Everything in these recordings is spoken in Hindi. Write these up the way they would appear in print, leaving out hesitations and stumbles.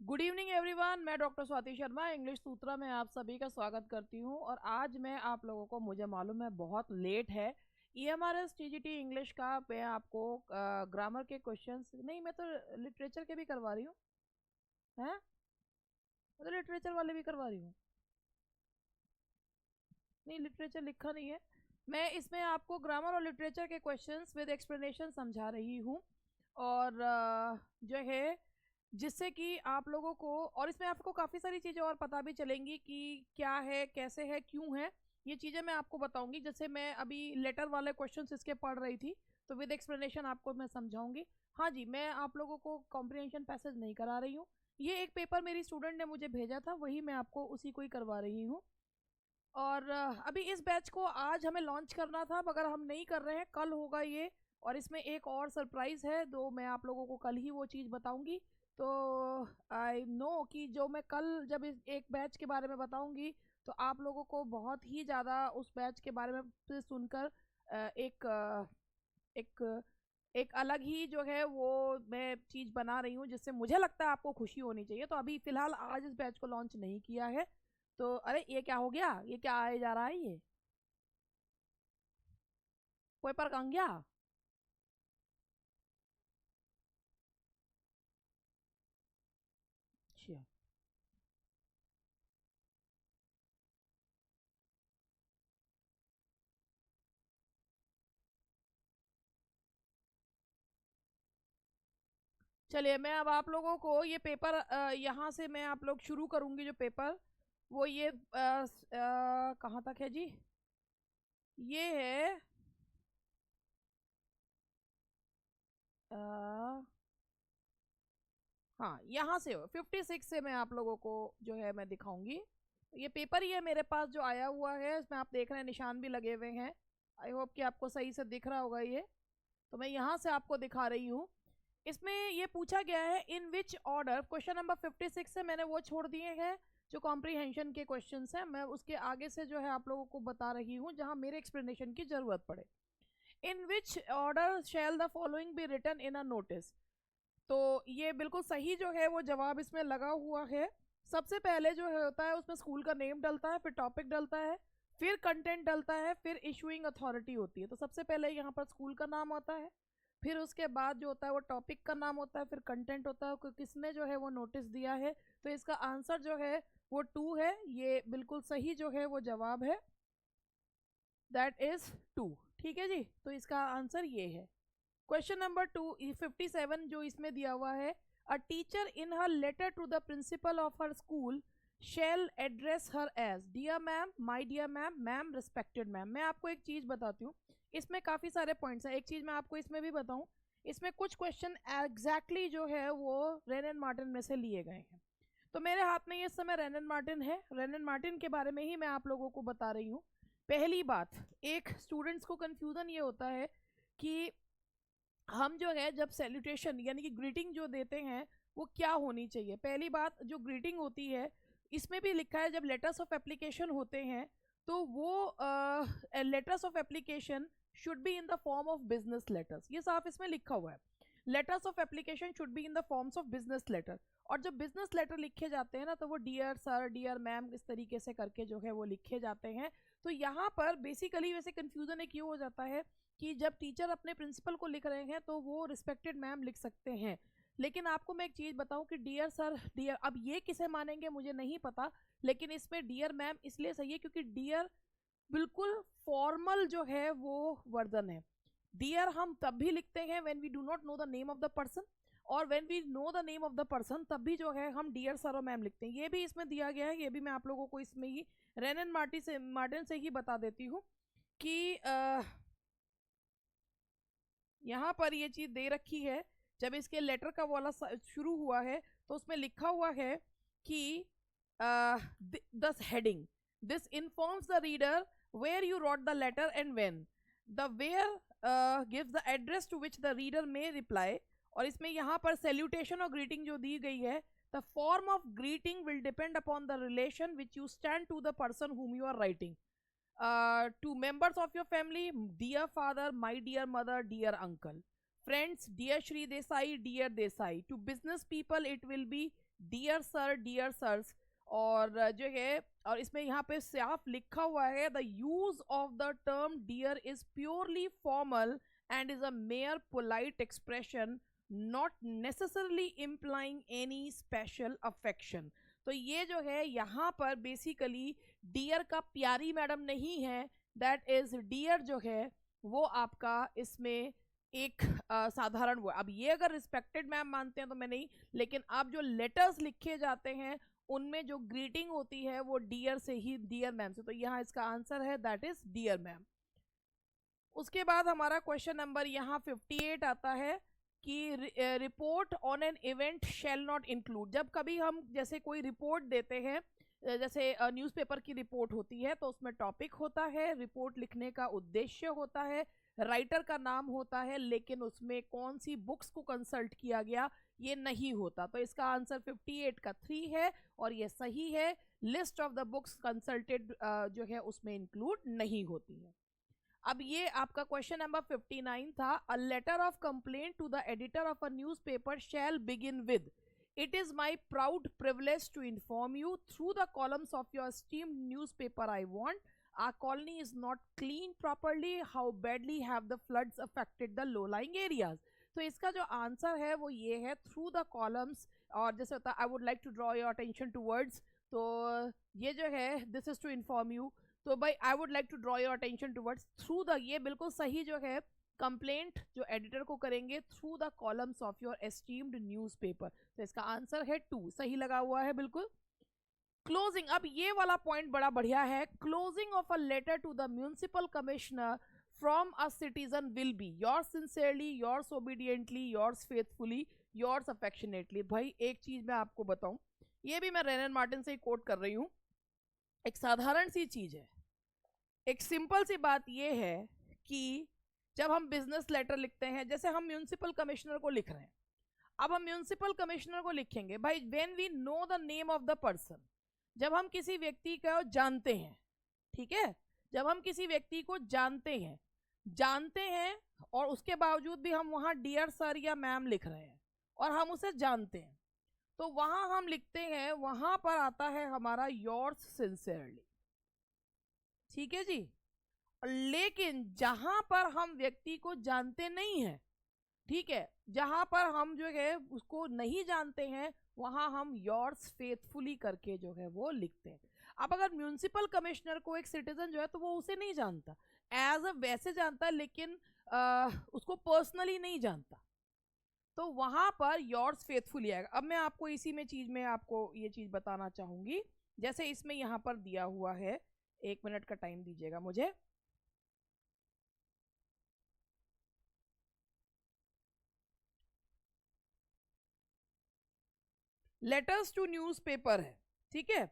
Good evening everyone. मैं डॉक्टर स्वाति शर्मा इंग्लिश सूत्रा में आप सभी का स्वागत करती हूँ। और आज मैं आप लोगों को, मुझे मालूम है बहुत लेट है, EMRS TGT इंग्लिश का मैं आपको ग्रामर के क्वेश्चंस नहीं, मैं तो लिटरेचर के भी करवा रही हूँ। हैं, मैं तो लिटरेचर वाले भी करवा रही हूँ। नहीं, लिटरेचर लिखा नहीं है। मैं इसमें आपको ग्रामर और लिटरेचर के क्वेश्चंस विद एक्सप्लेनेशन समझा रही हूँ। और जो है जिससे कि आप लोगों को, और इसमें आपको काफ़ी सारी चीज़ें और पता भी चलेंगी कि क्या है, कैसे है, क्यों है। ये चीज़ें मैं आपको बताऊंगी। जैसे मैं अभी लेटर वाले क्वेश्चंस इसके पढ़ रही थी, तो विद एक्सप्लेनेशन आपको मैं समझाऊंगी। हाँ जी, मैं आप लोगों को कॉम्प्रिहेंशन पैसेज नहीं करा रही हूँ। ये एक पेपर मेरी स्टूडेंट ने मुझे भेजा था, वही मैं आपको उसी को ही करवा रही हूँ। और अभी इस बैच को आज हमें लॉन्च करना था, मगर हम नहीं कर रहे हैं, कल होगा ये। और इसमें एक और सरप्राइज़ है, तो मैं आप लोगों को कल ही वो चीज़ बताऊंगी। तो आई नो कि जो मैं कल जब इस एक बैच के बारे में बताऊंगी, तो आप लोगों को बहुत ही ज़्यादा उस बैच के बारे में से सुनकर एक एक अलग ही जो है वो मैं चीज़ बना रही हूँ, जिससे मुझे लगता है आपको खुशी होनी चाहिए। तो अभी फ़िलहाल आज इस बैच को लॉन्च नहीं किया है। तो अरे ये क्या हो गया, ये क्या आए जा रहा है, ये कोई पर कहाँ गया। अच्छा, चलिए मैं अब आप लोगों को ये पेपर यहाँ से मैं आप लोग शुरू करूँगी। जो पेपर वो ये कहाँ तक है जी, ये है आ, हाँ, यहाँ से 56 से मैं आप लोगों को जो है मैं दिखाऊंगी। ये पेपर ही है मेरे पास जो आया हुआ है, इसमें आप देख रहे हैं निशान भी लगे हुए हैं। आई होप कि आपको सही से दिख रहा होगा ये। तो मैं यहाँ से आपको दिखा रही हूँ। इसमें ये पूछा गया है इन विच ऑर्डर, क्वेश्चन नंबर 56 से मैंने वो छोड़ दिए हैं जो कॉम्प्रीहेंशन के क्वेश्चंस हैं। मैं उसके आगे से जो है आप लोगों को बता रही हूँ जहाँ मेरे एक्सप्लेनेशन की जरूरत पड़े। In which order shall the following be written in a notice. तो ये बिल्कुल सही जो है वो जवाब इसमें लगा हुआ है। सबसे पहले जो है होता है उसमें स्कूल का नेम डलता है, फिर टॉपिक डलता है, फिर कंटेंट डलता है, फिर इशूइंग अथॉरिटी होती है। तो सबसे पहले यहाँ पर स्कूल का नाम होता है, फिर उसके बाद जो होता है वो टॉपिक का नाम होता है, फिर कंटेंट होता है कि किसने जो है वो नोटिस दिया है। तो इसका आंसर जो है वो 2 है। ये बिल्कुल सही जो है वो जवाब है, दैट इज 2। ठीक है जी, तो इसका आंसर ये है। क्वेश्चन नंबर 2, 57 जो इसमें दिया हुआ है, a teacher in her letter to the principal of her school shall address her as dear ma'am, my dear ma'am, ma'am, respected ma'am. मैं आपको एक चीज़ बताती हूँ, इसमें काफ़ी सारे पॉइंट्स हैं। एक चीज़ मैं आपको इसमें भी बताऊँ, इसमें कुछ क्वेश्चन एग्जैक्टली जो है वो रेन एंड मार्टिन में से लिए गए हैं। तो मेरे हाथ में ये इस समय रेन एंड मार्टिन है। रेन एंड मार्टिन के बारे में ही मैं आप लोगों को बता रही हूँ। पहली बात, एक स्टूडेंट्स को कन्फ्यूज़न ये होता है कि हम जो है जब सैल्यूटेशन यानी कि ग्रीटिंग जो देते हैं वो क्या होनी चाहिए। पहली बात, जो ग्रीटिंग होती है इसमें भी लिखा है जब लेटर्स ऑफ एप्लीकेशन होते हैं, तो वो letters of application should be in the form of business letters. ये साफ इसमें लिखा हुआ है, letters of application should be in the forms of business letter. और जब बिजनेस लेटर लिखे जाते हैं ना, तो वो डियर सर, डियर मैम, इस तरीके से करके जो है वो लिखे जाते हैं। तो यहाँ पर बेसिकली वैसे कन्फ्यूजन एक ये हो जाता है कि जब टीचर अपने प्रिंसिपल को लिख रहे हैं तो वो रिस्पेक्टेड मैम लिख सकते हैं। लेकिन आपको मैं एक चीज़ बताऊं कि डियर सर, डियर, अब ये किसे मानेंगे मुझे नहीं पता, लेकिन इसमें डियर मैम इसलिए सही है क्योंकि डियर बिल्कुल फॉर्मल जो है वो वर्जन है। डियर हम तब भी लिखते हैं when we do not know the name of the person, और when we know the name of the person तब भी जो है हम डियर सर और मैम लिखते हैं। ये भी इसमें दिया गया है, ये भी मैं आप लोगों को इसमें ही रेन एंड मार्टिन से ही बता देती हूँ कि यहाँ पर ये चीज़ दे रखी है। जब इसके लेटर का वाला शुरू हुआ है तो उसमें लिखा हुआ है कि this heading, this informs the reader where you wrote the letter and when, the where gives the address to which the reader may reply. और इसमें यहाँ पर सैल्यूटेशन और ग्रीटिंग जो दी गई है, the form of greeting will depend upon the relation which you stand to the person whom you are writing. To members of your family, dear father, my dear mother, dear uncle. Friends, dear Shri Desai, dear Desai. To business people it will be dear sir, dear sirs. और जो है, और इसमें यहाँ पे साफ लिखा हुआ है, the use of the term dear is purely formal and is a mere polite expression, not necessarily implying any special affection. तो ये जो है यहाँ पर बेसिकली डियर का प्यारी मैडम नहीं है, दैट इज डियर जो है वो आपका इसमें एक साधारण वो. अब ये अगर रिस्पेक्टेड मैम मानते हैं तो मैं नहीं, लेकिन आप जो लेटर्स लिखे जाते हैं उनमें जो ग्रीटिंग होती है वो डियर से ही, डियर मैम से. तो यहाँ इसका आंसर है दैट इज डियर मैम. उसके बाद हमारा क्वेश्चन नंबर यहाँ 58 आता है कि report on an event shall not include. जब कभी हम जैसे कोई रिपोर्ट देते हैं, जैसे न्यूज़पेपर की रिपोर्ट होती है तो उसमें टॉपिक होता है, रिपोर्ट लिखने का उद्देश्य होता है, राइटर का नाम होता है, लेकिन उसमें कौन सी बुक्स को कंसल्ट किया गया ये नहीं होता. तो इसका आंसर 58 का 3 है और ये सही है. List of the books consulted जो है उसमें इंक्लूड नहीं होती है. अब ये आपका क्वेश्चन नंबर 59 था. A letter of complaint to the editor of a newspaper shall begin with, it is my proud privilege to inform you through the columns of your esteemed newspaper I want, our colony is not clean properly, how badly have the floods affected the low lying areas. तो इसका जो आंसर है वो ये है, थ्रू द कॉलम्स. और जैसे होता है I would like to draw your attention towards, तो ये जो है this is to inform you. तो भाई I would like to draw your attention towards through the, ये बिल्कुल सही जो है कंप्लेंट जो एडिटर को करेंगे through the columns of your esteemed newspaper. तो इसका आंसर है 2, सही लगा हुआ है बिल्कुल. क्लोजिंग, अब ये वाला पॉइंट बड़ा बढ़िया है. Closing of a letter to the municipal commissioner from a citizen will be yours sincerely, yours obediently, yours faithfully, yours affectionately. भाई एक चीज मैं आपको बताऊं, ये भी मैं रेनन मार्टिन से ही कोट कर रही हूं. एक साधारण सी चीज है, एक सिंपल सी बात ये है कि जब हम बिजनेस लेटर लिखते हैं, जैसे हम म्यूनिसिपल कमिश्नर को लिख रहे हैं, अब हम म्यूनिसिपल कमिश्नर को लिखेंगे भाई when we know the name of the person, जब हम किसी व्यक्ति को जानते हैं, ठीक है, जब हम किसी व्यक्ति को जानते हैं और उसके बावजूद भी हम वहाँ डियर सर या मैम लिख रहे हैं और हम उसे जानते हैं, तो वहाँ हम लिखते हैं, वहाँ पर आता है हमारा योर्स सिंसियरली. ठीक है जी. लेकिन जहाँ पर हम व्यक्ति को जानते नहीं हैं, ठीक है, जहाँ पर हम जो है उसको नहीं जानते हैं, वहाँ हम योर्स फेथफुली करके जो है वो लिखते हैं. अब अगर म्यूनिसिपल कमिश्नर को एक सिटीजन जो है तो वो उसे नहीं जानता, एज अ वैसे जानता है लेकिन उसको पर्सनली नहीं जानता, तो वहाँ पर योर्स फेथफुली आएगा. अब मैं आपको इसी में चीज़ में आपको ये चीज़ बताना चाहूँगी. जैसे इसमें यहाँ पर दिया हुआ है, 1 मिनट का टाइम दीजिएगा मुझे. लेटर्स टू न्यूज़पेपर है, ठीक है,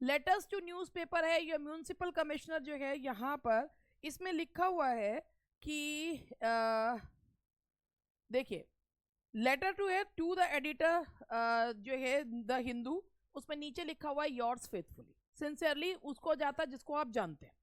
लेटर्स टू न्यूज़पेपर है. ये म्यूनिसिपल कमिश्नर जो है यहाँ पर इसमें लिखा हुआ है कि देखिए, लेटर टू है टू द एडिटर जो है द हिंदू, उसमें नीचे लिखा हुआ है योर्स फेथफुली, सिंसियरली उसको जाता जिसको आप जानते हैं.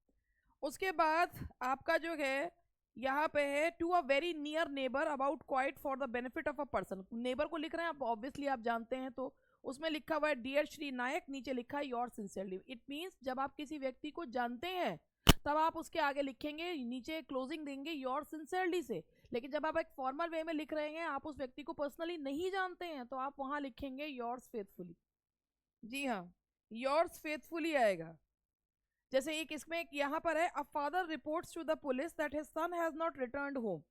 उसके बाद आपका जो है यहाँ पे है to a very near neighbour about quite for the benefit of a person. Neighbour को लिख रहे हैं आप, ऑब्वियसली आप जानते हैं, तो उसमें लिखा हुआ है डियर श्री नायक, नीचे लिखा है योर सिंसियरली. इट मीन्स जब आप किसी व्यक्ति को जानते हैं तब आप उसके आगे लिखेंगे, नीचे क्लोजिंग देंगे योर सिंसियरली से. लेकिन जब आप एक फॉर्मल वे में लिख रहे हैं, आप उस व्यक्ति को पर्सनली नहीं जानते हैं, तो आप वहां लिखेंगे योर्स फेथफुली. जी हाँ, योर्स फेथफुली आएगा. जैसे एक इसमें एक यहाँ पर है, a father reports to the police that his son has not returned home.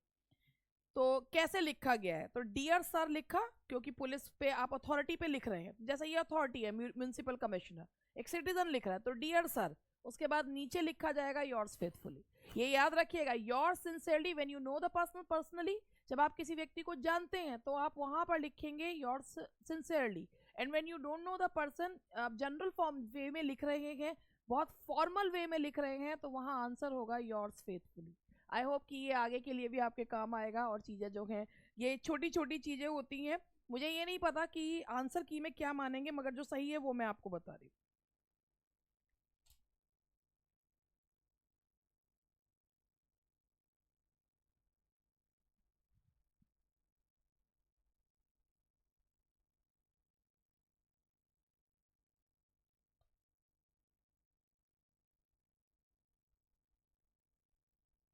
तो कैसे लिखा गया है, तो डियर सर लिखा, क्योंकि पुलिस पे आप अथॉरिटी पे लिख रहे हैं, जैसे ये अथॉरिटी है म्यूनिसिपल कमिश्नर, एक सिटीजन लिख रहा है तो डियर सर, उसके बाद नीचे लिखा जाएगा योर्स फेथफुली. ये याद रखिएगा, yours sincerely when you know the person personally, जब आप किसी व्यक्ति को जानते हैं तो आप वहां पर लिखेंगे yours sincerely. And when you don't know the person, आप जनरल फॉर्म वे में लिख रहे हैं, बहुत फॉर्मल वे में लिख रहे हैं, तो वहां आंसर होगा योर्स फेथफुली. आई होप कि ये आगे के लिए भी आपके काम आएगा. और चीज़ें जो हैं ये छोटी छोटी चीज़ें होती हैं, मुझे ये नहीं पता कि आंसर की में क्या मानेंगे, मगर जो सही है वो मैं आपको बता रही हूँ.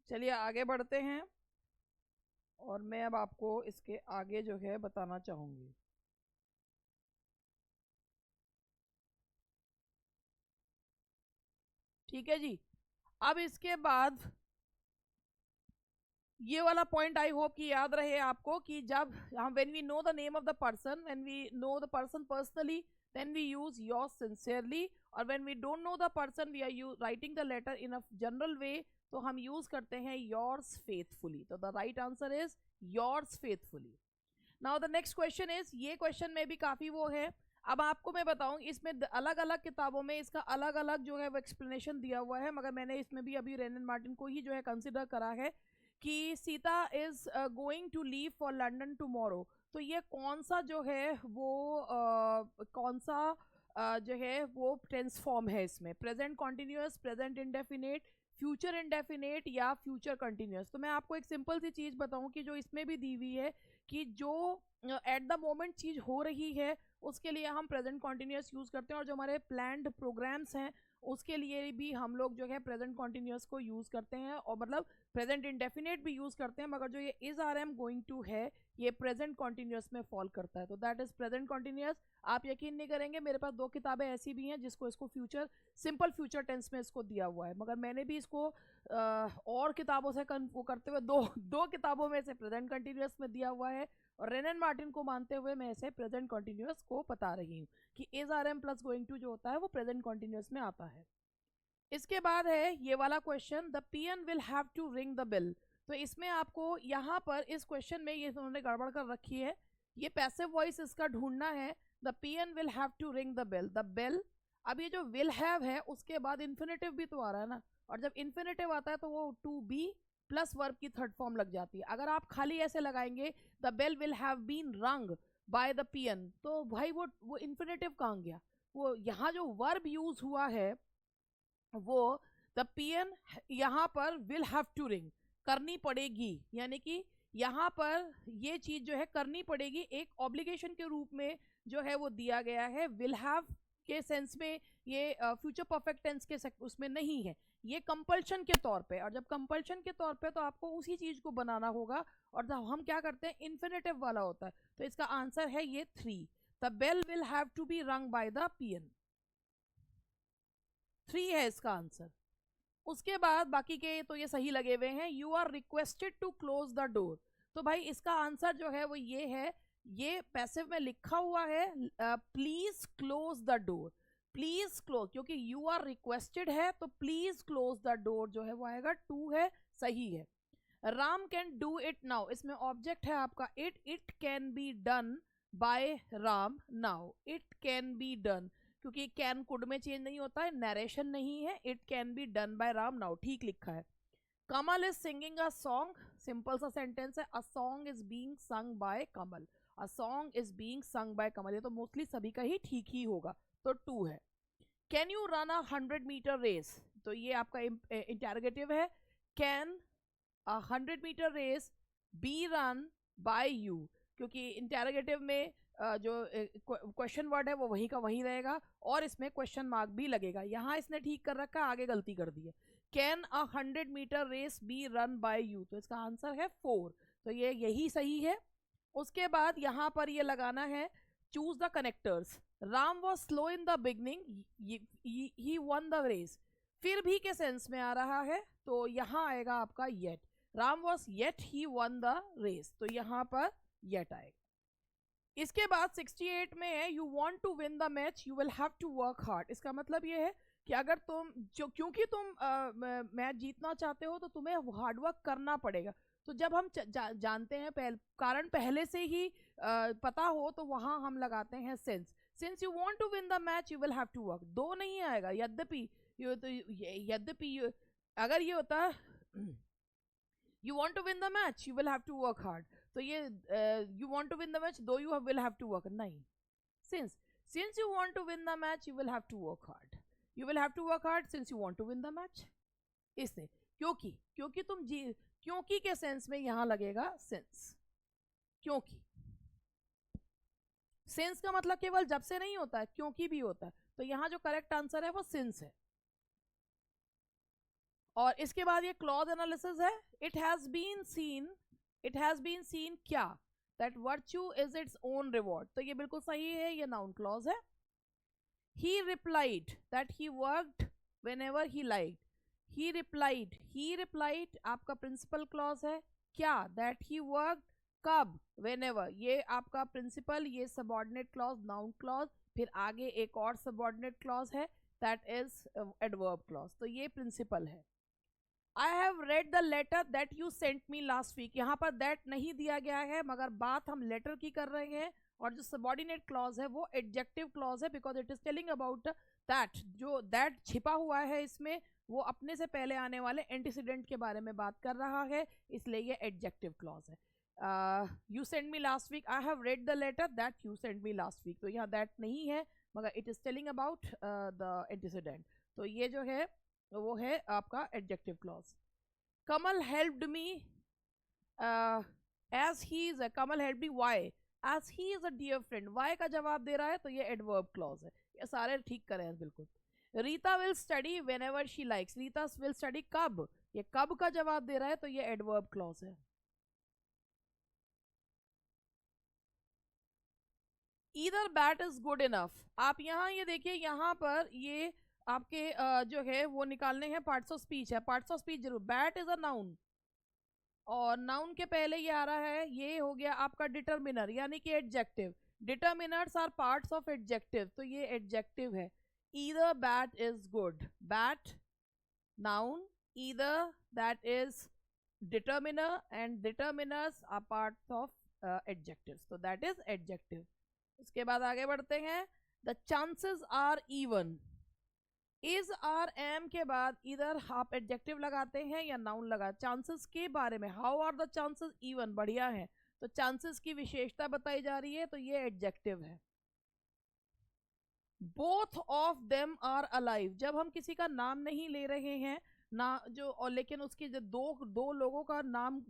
चलिए आगे बढ़ते हैं, और मैं अब आपको इसके आगे जो है बताना चाहूंगी। ठीक है जी। अब इसके बाद ये वाला पॉइंट आई होप कि याद रहे आपको कि जब हम when we know the name of the person, when we know the person personally, then we use yours sincerely, और when we don't know the person we are writing the letter in a general way, तो हम यूज करते हैं योर्स फेथफुली। तो the right answer is yours faithfully. Now the next question is, ये क्वेश्चन में भी काफी वो है। अब आपको मैं बताऊं, इसमें अलग अलग किताबों में इसका अलग अलग जो है वो एक्सप्लेनेशन दिया हुआ है, मगर मैंने इसमें भी अभी रेन एंड मार्टिन को ही जो है कंसिडर करा है कि Sita is going to leave for London tomorrow. तो ये कौन सा जो है वो कौन सा जो है वो टेंस फॉर्म है इसमें, present continuous, present indefinite, future indefinite या फ्यूचर कंटिन्यूअस। तो मैं आपको एक सिंपल सी चीज बताऊं कि जो इसमें भी दी हुई है कि जो एट द मोमेंट चीज हो रही है उसके लिए हम प्रेजेंट कॉन्टिन्यूअस यूज करते हैं, और जो हमारे प्लान्ड प्रोग्राम्स हैं उसके लिए भी हम लोग जो है प्रेजेंट कॉन्टिन्यूअस को यूज करते हैं, और मतलब प्रेजेंट इंडेफिनेट भी यूज करते हैं, मगर जो ये is are am going to है ये प्रेजेंट कॉन्टिन्यूअस में फॉल करता है, तो दैट इज प्रेजेंट कॉन्टिन्यूअस। आप यकीन नहीं करेंगे, मेरे पास 2 किताबें ऐसी भी हैं जिसको इसको फ्यूचर सिंपल फ्यूचर टेंस में इसको दिया हुआ है, मगर मैंने भी इसको और किताबों से वो करते हुए दो किताबों में से प्रेजेंट कंटिन्यूअस में दिया हुआ है, और रेन एंड मार्टिन को मानते हुए मैं इसे प्रेजेंट कॉन्टिन्यूअस को बता रही हूँ कि is are am plus going to जो होता है वो प्रेजेंट कॉन्टिन्यूअस में आता है। इसके बाद है ये वाला question, the peon will have to ring the bell. तो इसमें आपको यहाँ पर इस क्वेश्चन में ये उन्होंने गड़बड़ कर रखी है, ये पैसिव वॉइस इसका ढूंढना है। The peon will have to ring the bell, the bell. अब ये जो विल हैव है उसके बाद इन्फिनेटिव भी तो आ रहा है ना, और जब इन्फिनेटिव आता है तो वो टू बी प्लस वर्ब की थर्ड फॉर्म लग जाती है। अगर आप खाली ऐसे लगाएंगे the bell will have been rung by the peon, तो भाई वो इन्फिनेटिव कहाँ गया? वो यहाँ जो वर्ब यूज हुआ है वो द पीएन यहाँ पर विल हैव टू रिंग, करनी पड़ेगी, यानी कि यहाँ पर ये चीज जो है करनी पड़ेगी एक ऑब्लिगेशन के रूप में जो है वो दिया गया है। विल हैव के सेंस में ये फ्यूचर परफेक्ट टेंस के उसमें नहीं है, ये कंपल्शन के तौर पे, और जब कंपल्शन के तौर पे तो आपको उसी चीज को बनाना होगा, और जब हम क्या करते हैं इन्फिनेटिव वाला होता है, तो इसका आंसर है ये 3, the bell will have to be rung by the peon. 3 है इसका आंसर। उसके बाद बाकी के तो ये सही लगे हुए हैं। You are requested to close the door, तो भाई इसका आंसर जो है वो ये है, ये पैसिव में लिखा हुआ है please close the door, please close, क्योंकि यू आर रिक्वेस्टेड है तो प्लीज क्लोज द डोर जो है वो आएगा 2 है, सही है। Ram can do it now, इसमें ऑब्जेक्ट है आपका it can be done by Ram now, it can be done, क्योंकि कैन कुड में चेंज नहीं होता है, नरेशन नहीं है, it can be done by Ram now, ठीक लिखा है। Kamal is singing a song, simple सा सेंटेंस है, a song is being sung by Kamal, a song is being sung by Kamal, ये तो मोस्टली सभी का ही ठीक ही होगा, तो 2 है। Can you run a 100 metre race, तो ये आपका इंटरोगेटिव है, can a 100 metre race be run by you, क्योंकि इंटरोगेटिव में जो क्वेश्चन वर्ड है वो वहीं का वहीं रहेगा, और इसमें क्वेश्चन मार्क भी लगेगा, यहाँ इसने ठीक कर रखा, आगे गलती कर दी है। Can a 100 metre race be run by you, तो इसका आंसर है 4, तो ये यही सही है। उसके बाद यहाँ पर ये लगाना है choose the connectors, Ram was slow in the beginning, he won the race, फिर भी के सेंस में आ रहा है, तो यहाँ आएगा आपका yet, Ram was yet he won the race, तो यहाँ पर येट आएगा। इसके बाद 68 में है you want to win the match you will have to work hard, इसका मतलब ये है कि अगर तुम क्योंकि तुम मैच जीतना चाहते हो तो तुम्हें हार्डवर्क करना पड़ेगा। तो जब हम जानते हैं कारण पहले से ही पता हो तो वहां हम लगाते हैं since you want to win the match you will have to work, 2 नहीं आएगा, यद्यपि अगर ये होता you want to win the match you will have to work hard, तो ये you want to win the match though you will have to work, नहीं, since you want to win the match you will have to work hard, you will have to work hard since you want to win the match, इससे क्योंकि तुम क्योंकि के सेंस में यहां लगेगा सिंस, क्योंकि सिंस का मतलब केवल जब से नहीं होता है, क्योंकि भी होता है, तो यहां जो करेक्ट आंसर है वो सिंस है। और इसके बाद ये क्लॉज एनालिसिस है. इट हैज बीन सीन क्या, that virtue is its own reward. तो ये बिल्कुल सही है, ये नाउन क्लॉज है. He replied that he worked whenever he liked. He replied आपका प्रिंसिपल क्लॉज है. क्या, that he worked कब, whenever ये आपका प्रिंसिपल, ये सबॉर्डिनेट क्लॉज नाउन क्लॉज, फिर आगे एक और सबॉर्डिनेट क्लॉज है दैट इज एडवर्ब क्लॉज. तो ये प्रिंसिपल है. I have read the letter that you sent me last week. यहाँ पर दैट नहीं दिया गया है, मगर बात हम लेटर की कर रहे हैं. और जो सबॉर्डिनेट क्लॉज है वो एडजेक्टिव क्लॉज है, because it is telling about that. जो दैट छिपा हुआ है इसमें, वो अपने से पहले आने वाले एंटीसीडेंट के बारे में बात कर रहा है, इसलिए ये एडजेक्टिव क्लॉज है. You send me last week, I have read the letter that you send me last week. तो यहाँ दैट नहीं है, मगर it is telling about the antecedent. तो ये जो है वो है आपका adjective clause. Kamal helped me as he is, Kamal help me why, as he is a dear friend. Why का जवाब दे रहा है, तो ये एडवर्ब क्लॉज है. ये सारे ठीक करें हैं बिल्कुल. Rita will study when ever she likes. Rita will study कब, ये कब का जवाब दे रहा है, तो ये एडवर्ब क्लॉज है. Either bat is good enough. आप यहाँ ये देखिए, यहाँ पर ये आपके जो है वो निकालने हैं पार्ट्स ऑफ स्पीच है. पार्ट्स ऑफ स्पीच जरूर. बैट इज अ नाउन, और नाउन के पहले ये आ रहा है, ये हो गया आपका डिटर्मिनर यानी कि adjective. Determiners are parts of adjective, तो ये एडजेक्टिव है. Either bat is good, bat noun, either that is determiner, and determiners are parts of adjectives, तो दैट इज एडजेक्टिव. उसके बाद आगे बढ़ते हैं. The chances are even. Is are am के बाद इधर आप एडजेक्टिव लगाते हैं या नाउन लगा. चांसेस के बारे में, how are the chances even, बढ़िया है. तो चांसेस की विशेषता बताई जा रही है, तो ये एडजेक्टिव है. Both of them are alive. जब हम किसी का नाम नहीं ले रहे हैं ना जो, और लेकिन उसके जो दो लोगों का नाम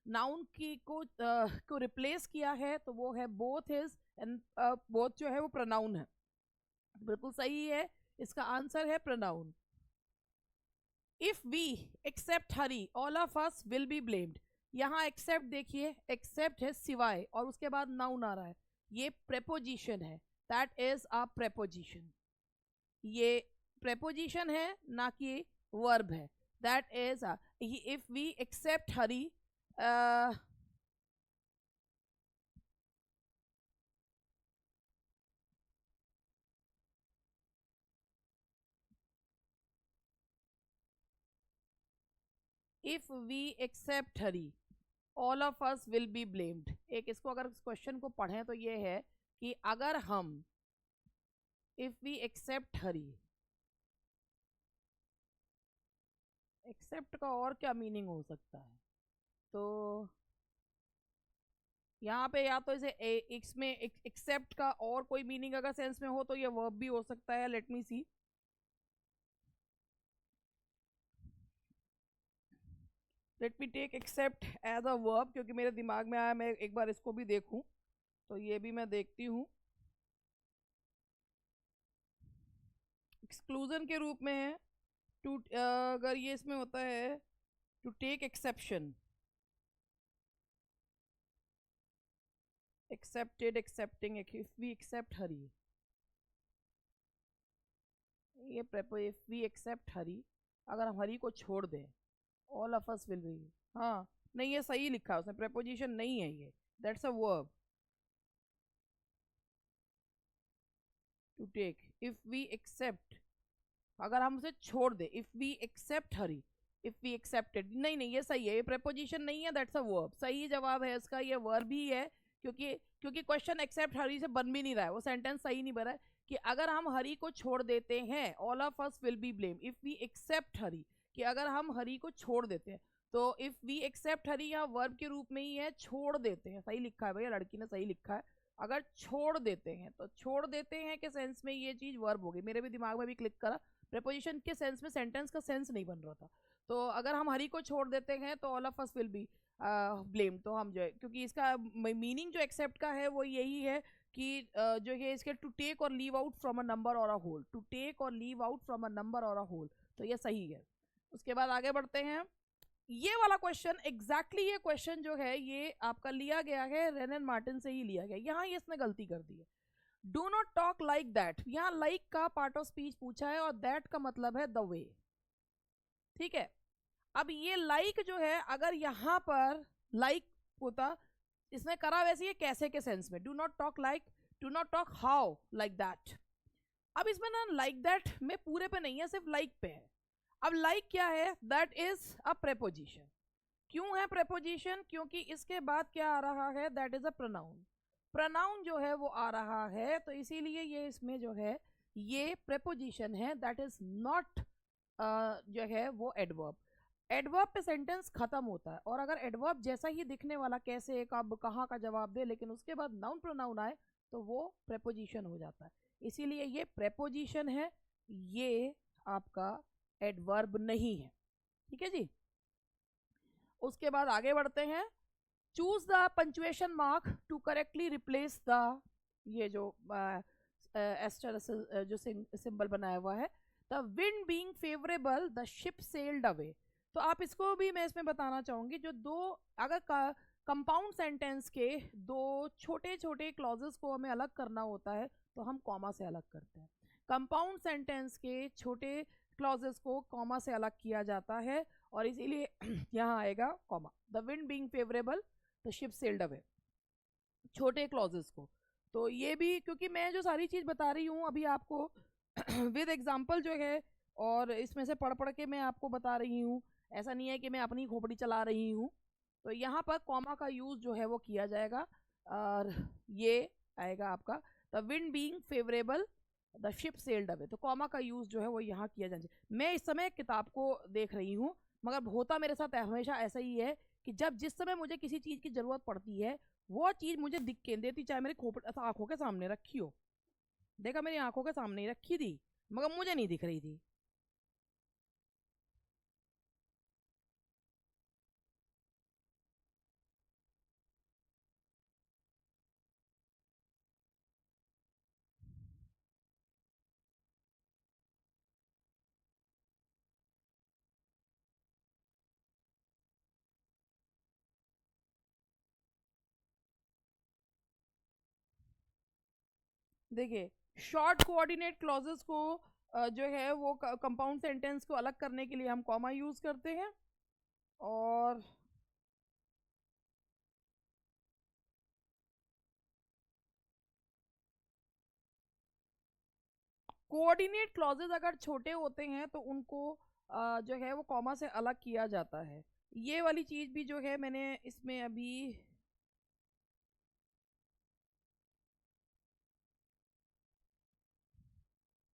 नाउन की को रिप्लेस किया है, तो वो है बोथ इज, एंड बोथ जो है वो प्रोनाउन है. बिल्कुल सही है, इसका आंसर है pronoun. If we except Hari all of us will be blamed. यहाँ एक्सेप्ट देखिए, एक्सेप्ट है सिवाय, और उसके बाद नाउन आ रहा है, ये प्रेपोजिशन है, दैट इज अ प्रेपोजिशन. ये प्रेपोजिशन है ना कि वर्ब है. That is if we except Hari, if we except Hari all of us will be blamed. एक इसको अगर इस क्वेश्चन को पढ़ें तो ये है कि अगर हम, if we except Hari, except का और क्या मीनिंग हो सकता है. तो यहाँ पे या तो इसे इसमें एक्सेप्ट का और कोई मीनिंग अगर सेंस में हो तो ये वर्ब भी हो सकता है. Let me see. Let me take except as a verb, क्योंकि मेरे दिमाग में आया, मैं एक बार इसको भी देखूं. तो ये भी मैं देखती हूँ. एक्सक्लूजन के रूप में है. टू अगर ये इसमें होता है to take exception, excepted, excepting, if we except Hari, ये इफ वी एक्सेप्ट हरी, अगर हम हरी को छोड़ दें, all of us will B. हाँ नहीं, ये सही लिखा है उसने, प्रेपोजिशन नहीं है ये, that's a verb. To take, if we except, अगर हम उसे छोड़ दे, if we except Hari, if we excepted, नहीं नहीं ये सही है, ये प्रेपोजिशन नहीं है, दैट्स अ वर्ब. सही जवाब है इसका, ये वर्ब ही है, क्योंकि क्वेश्चन एक्सेप्ट हरी से बन भी नहीं रहा है, वो सेंटेंस सही नहीं बना है. कि अगर हम हरी को छोड़ देते हैं, all of us will be blame, if we except Hari, कि अगर हम हरी को छोड़ देते हैं, तो इफ वी एक्सेप्ट हरी यहाँ वर्ब के रूप में ही है, छोड़ देते हैं. सही लिखा है भैया, लड़की ने सही लिखा है. अगर छोड़ देते हैं, तो छोड़ देते हैं के सेंस में ये चीज वर्ब होगी. मेरे भी दिमाग में भी क्लिक करा, प्रेपोजिशन के सेंस में सेंटेंस का सेंस नहीं बन रहा था. तो अगर हम हरी को छोड़ देते हैं तो all of us will be blame. तो हम जो है, क्योंकि इसका मीनिंग जो एक्सेप्ट का है वो यही है कि जो है इसके टू टेक और leave out from a number और अ होल, टू टेक और leave out from a number और अ होल, तो ये सही है. उसके बाद आगे बढ़ते हैं। ये वाला क्वेश्चन एग्जैक्टली ये क्वेश्चन जो है ये आपका लिया गया है रेन एंड मार्टिन से ही लिया गया। यहाँ ये इसने गलती कर दी है। Do not talk like that, यहाँ लाइक का पार्ट ऑफ स्पीच पूछा है और दैट का मतलब है द वे। ठीक है, अब ये लाइक जो है अगर यहाँ पर लाइक होता, इसने करा वैसे ये कैसे के सेंस में, do not talk like, do not talk how like that. अब इसमें ना लाइक दैट में पूरे पे नहीं है, सिर्फ लाइक पे है। अब लाइक क्या है, दैट इज अ प्रेपोजिशन। क्यों है प्रेपोजिशन, क्योंकि इसके बाद क्या आ रहा है, that is a pronoun. Pronoun जो है वो आ रहा है, तो इसीलिए ये इसमें जो है ये प्रेपोजिशन है, दैट इज नॉट जो है वो एडवर्ब। एडवर्ब पे सेंटेंस खत्म होता है, और अगर एडवर्ब जैसा ही दिखने वाला कैसे कब कहाँ का जवाब दे, लेकिन उसके बाद नाउन प्रोनाउन आए तो वो प्रेपोजिशन हो जाता है। इसीलिए ये प्रेपोजिशन है, ये आपका एडवर्ब नहीं है। ठीक है जी। उसके बाद आगे बढ़ते हैं। Choose the punctuation mark to correctly replace the, ये जो एस्टर जो सिंबल बनाया हुआ है, the wind being favourable the ship sailed away. तो आप इसको भी मैं इसमें बताना चाहूंगी, जो दो अगर कंपाउंड सेंटेंस के दो छोटे छोटे क्लॉजेस को हमें अलग करना होता है तो हम कॉमा से अलग करते हैं। कंपाउंड सेंटेंस के छोटे क्लॉजेस को कॉमा से अलग किया जाता है, और इसीलिए यहाँ आएगा comma, the wind being favourable the ship sailed away, छोटे क्लॉजेस को। तो ये भी, क्योंकि मैं जो सारी चीज़ बता रही हूँ अभी आपको विद एग्जाम्पल जो है, और इसमें से पढ़ पढ़ के मैं आपको बता रही हूँ, ऐसा नहीं है कि मैं अपनी खोपड़ी चला रही हूँ। तो यहाँ पर कॉमा का यूज़ जो है वो किया जाएगा, और ये आएगा आपका the wind being favourable the ship sailed away. तो कॉमा का यूज़ जो है वो यहाँ किया जाए। मैं इस समय किताब को देख रही हूँ, मगर होता मेरे साथ हमेशा ऐसा ही है कि जब जिस समय मुझे किसी चीज़ की ज़रूरत पड़ती है वो चीज़ मुझे दिख के देती, चाहे मेरी खोपड़ी आंखों के सामने रखी हो, देखा मेरी आंखों के सामने ही रखी थी मगर मुझे नहीं दिख रही थी। देखिए, शॉर्ट कोऑर्डिनेट क्लॉजेस को जो है वो कंपाउंड सेंटेंस को अलग करने के लिए हम कॉमा यूज करते हैं, और कोऑर्डिनेट क्लॉजेस अगर छोटे होते हैं तो उनको जो है वो कॉमा से अलग किया जाता है। ये वाली चीज भी जो है मैंने इसमें अभी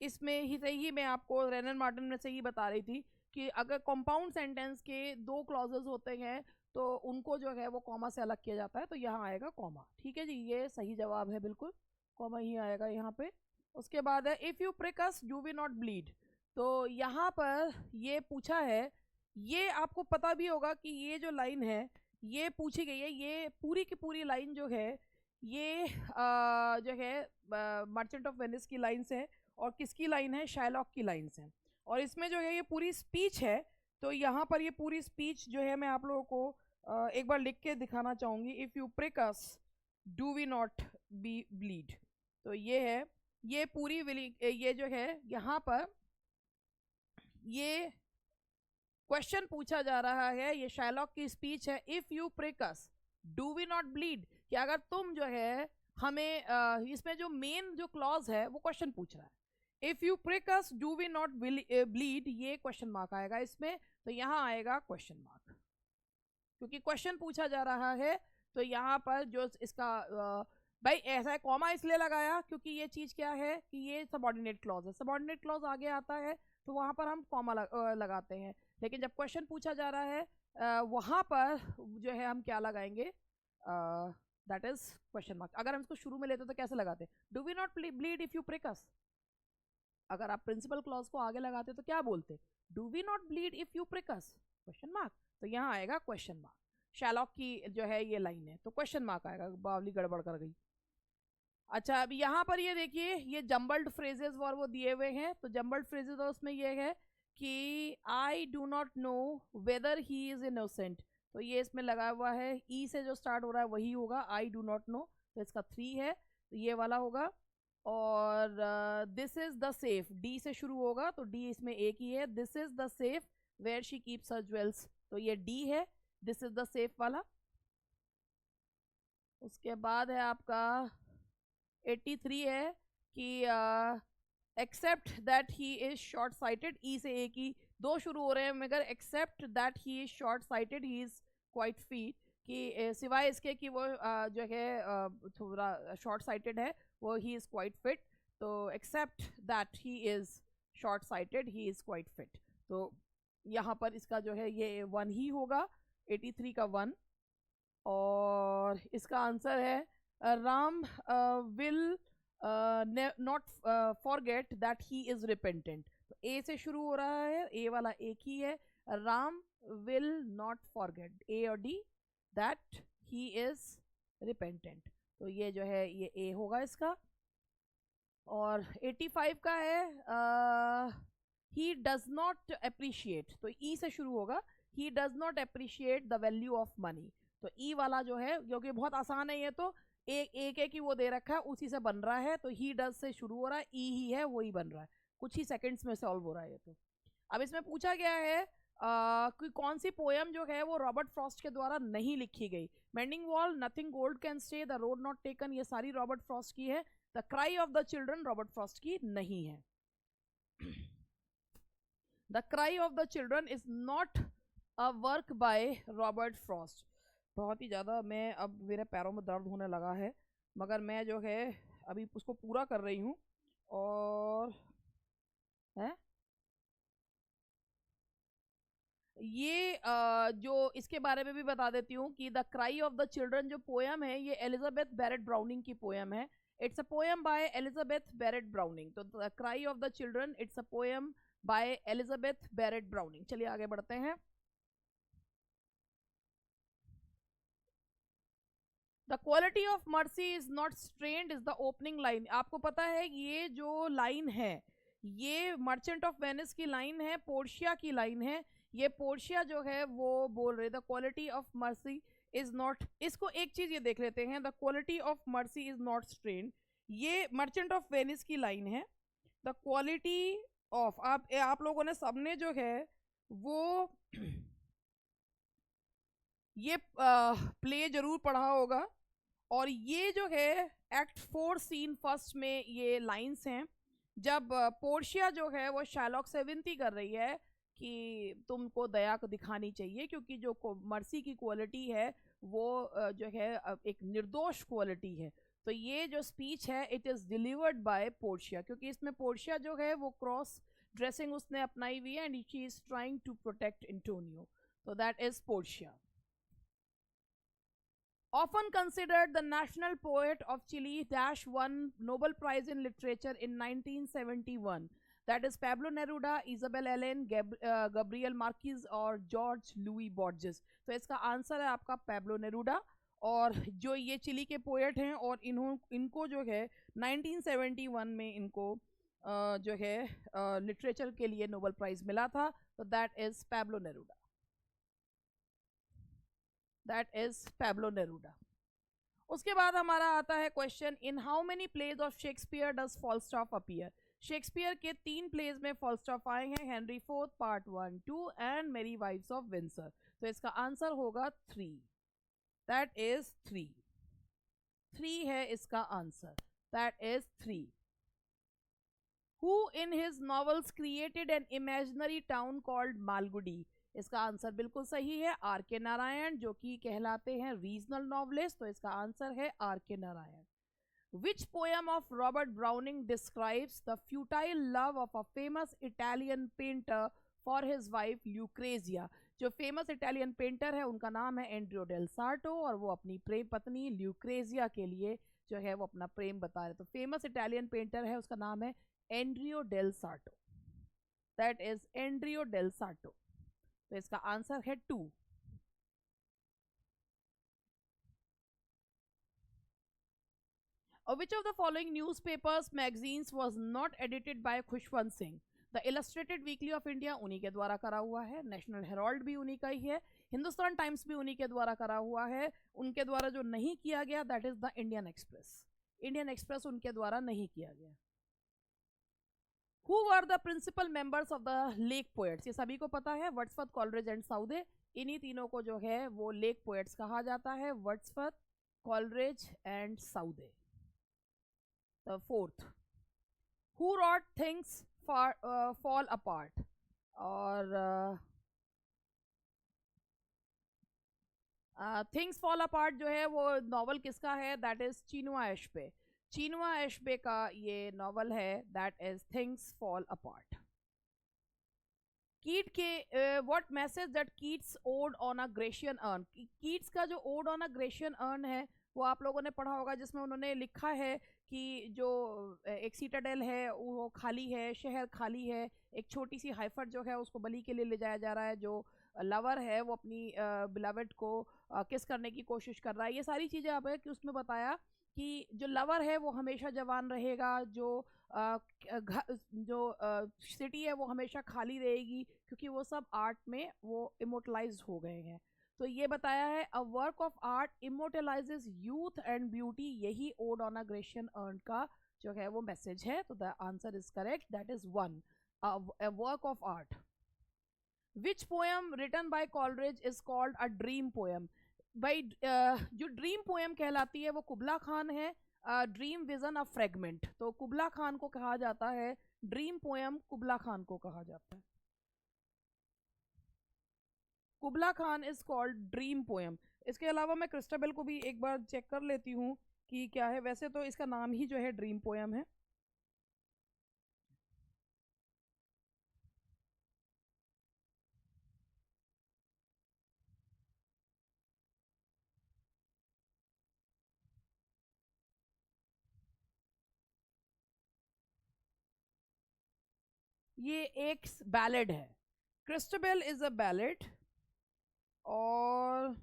इसमें ही से ही मैं आपको रेनन मार्टिन में से ही बता रही थी कि अगर कंपाउंड सेंटेंस के दो क्लॉजेस होते हैं तो उनको जो है वो कॉमा से अलग किया जाता है, तो यहाँ आएगा कॉमा। ठीक है जी, ये सही जवाब है, बिल्कुल कॉमा ही आएगा यहाँ पे। उसके बाद है if you prick us do we not bleed. तो यहाँ पर ये पूछा है, ये आपको पता भी होगा कि ये जो लाइन है ये पूछी गई है, ये पूरी की पूरी लाइन जो है ये जो है मर्चेंट ऑफ वेनिस की लाइन से है, और किसकी लाइन है, शायलॉक की लाइन से। और इसमें जो है ये पूरी स्पीच है, तो यहाँ पर ये पूरी स्पीच जो है मैं आप लोगों को एक बार लिख के दिखाना चाहूँगी। If you prick us do we not be bleed. तो ये है, ये पूरी ये जो है यहाँ पर ये क्वेश्चन पूछा जा रहा है, ये शायलॉक की स्पीच है। If you prick us do we not bleed, कि अगर तुम जो है हमें इसमें जो मेन जो क्लॉज है वो क्वेश्चन पूछ रहा है। If you prick us do we not bleed, ये क्वेश्चन मार्क आएगा इसमें, तो यहाँ आएगा क्वेश्चन मार्क, क्योंकि क्वेश्चन पूछा जा रहा है। तो यहाँ पर जो इसका भाई ऐसा है, कॉमा इसलिए लगाया क्योंकि ये चीज़ क्या है कि ये सबऑर्डिनेट क्लॉज है, सबऑर्डिनेट क्लॉज आगे आता है तो वहाँ पर हम कॉमा लगाते हैं। लेकिन जब क्वेश्चन पूछा जा रहा है वहाँ पर जो है हम क्या लगाएंगे, दैट इज क्वेश्चन मार्क। अगर हम इसको शुरू में लेते तो कैसे लगाते, do we not bleed if you prick us. अगर आप प्रिंसिपल क्लॉज को आगे लगाते तो क्या बोलते, do we not bleed if you prick us, question mark. तो यहाँ आएगा क्वेश्चन मार्क। शैलॉक की जो है ये लाइन है तो क्वेश्चन मार्क आएगा, बावली गड़बड़ कर गई। अच्छा, अब यहाँ पर ये देखिए, ये जम्बल्ड फ्रेजेस और वो दिए हुए हैं, तो जम्बल्ड फ्रेजेस और उसमें ये है कि आई do not know whether he is innocent, तो ये इसमें लगा हुआ है, ई से जो स्टार्ट हो रहा है वही होगा, आई डू नॉट नो, तो इसका 3 है, तो ये वाला होगा। और this is the safe, D से शुरू होगा तो डी इसमें एक ही है, this is the safe where she keeps her jewels, तो ये डी है, दिस इज द सेफ वाला। उसके बाद है आपका 83 है कि except that he is short sighted, E से एक ही, दो शुरू हो रहे हैं मगर except that he is short sighted he is quite fit, कि सिवाय इसके कि वो जो है थोड़ा शॉर्ट साइटेड है, वो ही इज क्वाइट फिट, तो except that he is short sighted he is quite fit, तो यहाँ पर इसका जो है ये 1 ही होगा, 83 का 1। और इसका आंसर है Ram will not forget that he is repentant, तो ए से शुरू हो रहा है, ए वाला एक ही है, राम विल नॉट फॉरगेट, ए और D, that he is repentant, तो ये जो है ये ए होगा इसका। और 85 का है ही डज नॉट अप्रिशिएट, तो ई से शुरू होगा, he does not appreciate the value of money, तो ई वाला जो है क्योंकि बहुत आसान है ये, तो एक एक ही वो दे रखा है उसी से बन रहा है, तो ही डज से शुरू हो रहा है, ई ही है वही बन रहा है, कुछ ही सेकंड्स में सॉल्व हो रहा है ये। तो अब इसमें पूछा गया है कि कौन सी पोयम जो है वो रॉबर्ट फ्रॉस्ट के द्वारा नहीं लिखी गई। Mending wall, nothing gold can stay, the road not taken, ये सारी रॉबर्ट फ्रॉस्ट की है। The cry of the children Robert Frost की नहीं है। The cry of the children is not a work by Robert Frost. बहुत ही ज़्यादा मैं अब मेरे पैरों में दर्द होने लगा है, मगर मैं जो है अभी उसको पूरा कर रही हूँ। और है ये जो इसके बारे में भी बता देती हूँ कि the cry of the children जो पोयम है ये एलिजाबेथ बैरेट ब्राउनिंग की पोयम है। It's a poem by Elizabeth Barrett Browning. तो the cry of the children it's a poem by Elizabeth Barrett Browning. चलिए आगे बढ़ते हैं। The quality of mercy is not strained is the opening line. आपको पता है ये जो लाइन है ये मर्चेंट ऑफ वेनिस की लाइन है, पोर्शिया की लाइन है। ये पोर्शिया जो है वो बोल रहे the quality of mercy is not, इसको एक चीज ये देख लेते हैं, the quality of mercy is not strained, ये मर्चेंट ऑफ वेनिस की लाइन है। द क्वालिटी ऑफ, आप लोगों ने सबने जो है वो ये प्ले जरूर पढ़ा होगा। और ये जो है एक्ट 4 सीन फर्स्ट में ये लाइंस हैं, जब पोर्शिया जो है वो शार्लॉक से विनती कर रही है कि तुमको दया को दिखानी चाहिए, क्योंकि जो मर्सी की क्वालिटी है वो जो है एक निर्दोष क्वालिटी है। तो ये जो स्पीच है it is delivered by Portia, क्योंकि इसमें पोर्शिया जो है वो क्रॉस ड्रेसिंग उसने अपनाई हुई है and she is trying to protect Antonio, तो that is Portia. Often considered the national poet of Chile, won Nobel Prize in Literature in 1971. That is Pablo Neruda, Isabel Allende, Gabriel Marquez और जॉर्ज लुई बॉर्जेस। तो इसका आंसर है आपका पैब्लो नेरूडा। और जो ये चिली के पोएट हैं और इनको जो है 1971 में इनको जो है लिटरेचर के लिए नोबेल प्राइज मिला था, तो that is Pablo Neruda, that is Pablo Neruda. उसके बाद हमारा आता है question, in how many plays of Shakespeare does Falstaff appear. Shakespeare के 3 प्लेज में फॉलस्टॉफ आए हैं, Henry fourth part 1, 2 and Merry Wives of Windsor. तो इसका आंसर होगा 3, दैट इज 3 है इसका answer, that is 3। Who in his novels created an imaginary town called Malgudi. इसका आंसर बिल्कुल सही है, आर के नारायण, जो कि कहलाते हैं रीजनल नॉवलिस्ट। तो इसका आंसर है आर के Narayan. Which poem of Robert Browning describes the futile love of a famous Italian painter for his wife Lucrezia। जो फेमस इटालियन पेंटर है उनका नाम है एंड्रियो डेल सार्टो, और वो अपनी प्रेम पत्नी ल्यूक्रेजिया के लिए जो है वो अपना प्रेम बता रहे। तो फेमस इटालियन पेंटर है, उसका नाम है Andrea del Sarto, that is Andrea del Sarto. तो इसका आंसर है 2। Which of the following newspapers magazines was not edited by Khushwant Singh. The illustrated weekly off India उन्हीं के द्वारा करा हुआ है, नेशनल हेराल्ड भी उन्हीं का ही है, हिंदुस्तान टाइम्स भी उन्हीं के द्वारा करा हुआ है। उनके द्वारा जो नहीं किया गया that is the Indian express, Indian express उनके द्वारा नहीं किया गया। Who were the principal members of the lake poets, ये सभी को पता है, वर्ड्सवर्थ, कॉलरिज एंड साउदे, इन्हीं तीनों को जो है वो लेक पोएट्स कहा जाता है, Wordsworth, Coleridge and Southey. The fourth, who wrote things fall apart, और थिंग्स फॉल अपार्ट जो है वो नॉवल किसका है, दैट इज चिनुआ एशबे, चिनुआ एशबे का ये नॉवल है, that is things fall apart. कीट के what message that Keats odd on a Grecian earn, Keats का जो odd on a Grecian earn है वो आप लोगों ने पढ़ा होगा, जिसमें उन्होंने लिखा है कि जो एक सीटाडेल है वो खाली है, शहर खाली है, एक छोटी सी हाइफर जो है उसको बलि के लिए ले जाया जा रहा है, जो लवर है वो अपनी बिलवेड को किस करने की कोशिश कर रहा है, ये सारी चीज़ें आप है कि उसमें बताया कि जो लवर है वो हमेशा जवान रहेगा, जो सिटी है वो हमेशा खाली रहेगी, क्योंकि वो सब आर्ट में वो इमोटलाइज हो गए हैं। तो ये बताया है a work of art immortalises youth and beauty, यही ode on a Grecian urn का जो है वो मैसेज है। तो the answer is correct, that is 1, a work of art. Which poem written by Coleridge is called a dream poem, भाई जो ड्रीम पोएम कहलाती है वो कुबला खान है, ड्रीम विजन ऑफ फ्रेगमेंट, तो कुबला खान को कहा जाता है, ड्रीम पोएम कुबला खान को कहा जाता है, Kubla Khan is called dream poem. इसके अलावा मैं क्रिस्टाबेल को भी एक बार चेक कर लेती हूँ कि क्या है, वैसे तो इसका नाम ही जो है ड्रीम पोएम है। ये एक बैलेड है, क्रिस्टाबेल इज अ बैलेड, और